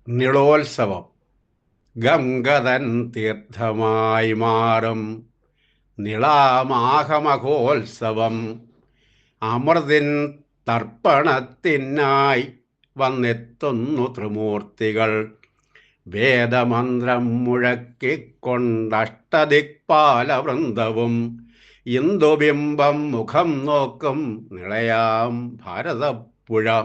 നിളോത്സവം ഗംഗതൻ തീർത്ഥമായി മാറും നിളാമാഹമഹോത്സവം അമൃതിൻ തർപ്പണത്തിനായി വന്നെത്തുന്നു ത്രിമൂർത്തികൾ. വേദമന്ത്രം മുഴക്കിക്കൊണ്ടഷ്ടദിക്പാലവൃന്ദവും ഇന്ദുബിംബം മുഖം നോക്കും നിളയാം ഭാരതപ്പുഴ.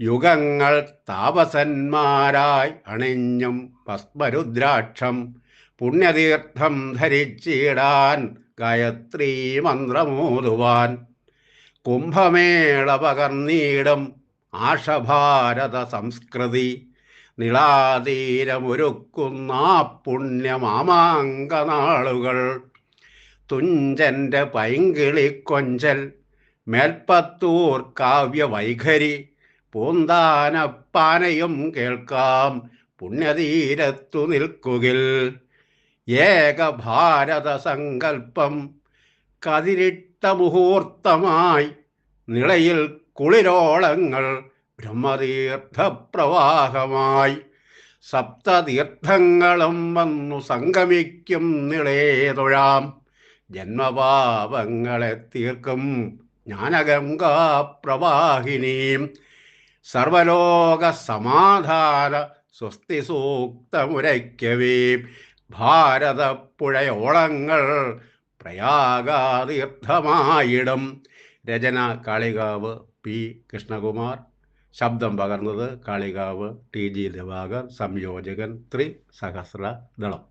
യുഗങ്ങൾ താപസന്മാരായി അണിഞ്ഞും ഭസ്മരുദ്രാക്ഷം പുണ്യതീർത്ഥം ധരിച്ചിടാൻ ഗായത്രീ മന്ത്രമോതുവാൻ. കുംഭമേള പകർന്നീടും ആഷഭാരത സംസ്കൃതി നിളാതീരമൊരുക്കുന്ന പുണ്യമാമാങ്കനാളുകൾ. തുഞ്ചന്റെ പൈങ്കിളിക്കൊഞ്ചൽ മേൽപ്പത്തൂർ കാവ്യവൈഖരി പൂന്താനപ്പാനയും കേൾക്കാം പുണ്യതീരത്തു നിൽക്കുകിൽ. ഏകഭാരത സങ്കൽപ്പം കതിരിട്ട മുഹൂർത്തമായി നിളയിൽ കുളിരോളങ്ങൾ ബ്രഹ്മതീർത്ഥപ്രവാഹമായി. സപ്തതീർത്ഥങ്ങളും വന്നു സംഗമിക്കും നിളേ തൊഴാം. ജന്മപാപങ്ങളെ തീർക്കും ജ്ഞാനഗംഗാപ്രവാഹിനീം. സർവലോക സമാധാന സ്വസ്തി സൂക്തമുരയ്ക്കവേ ഭാരതപ്പുഴയോളങ്ങൾ പ്രയാഗാതീർത്ഥമായിടും. രചന കാളികാവ് പി കൃഷ്ണകുമാർ. ശബ്ദം പകർന്നത് കാളികാവ് ടി ജി ദിവാകർ. സംയോജകൻ ത്രിസഹസ്രദളം.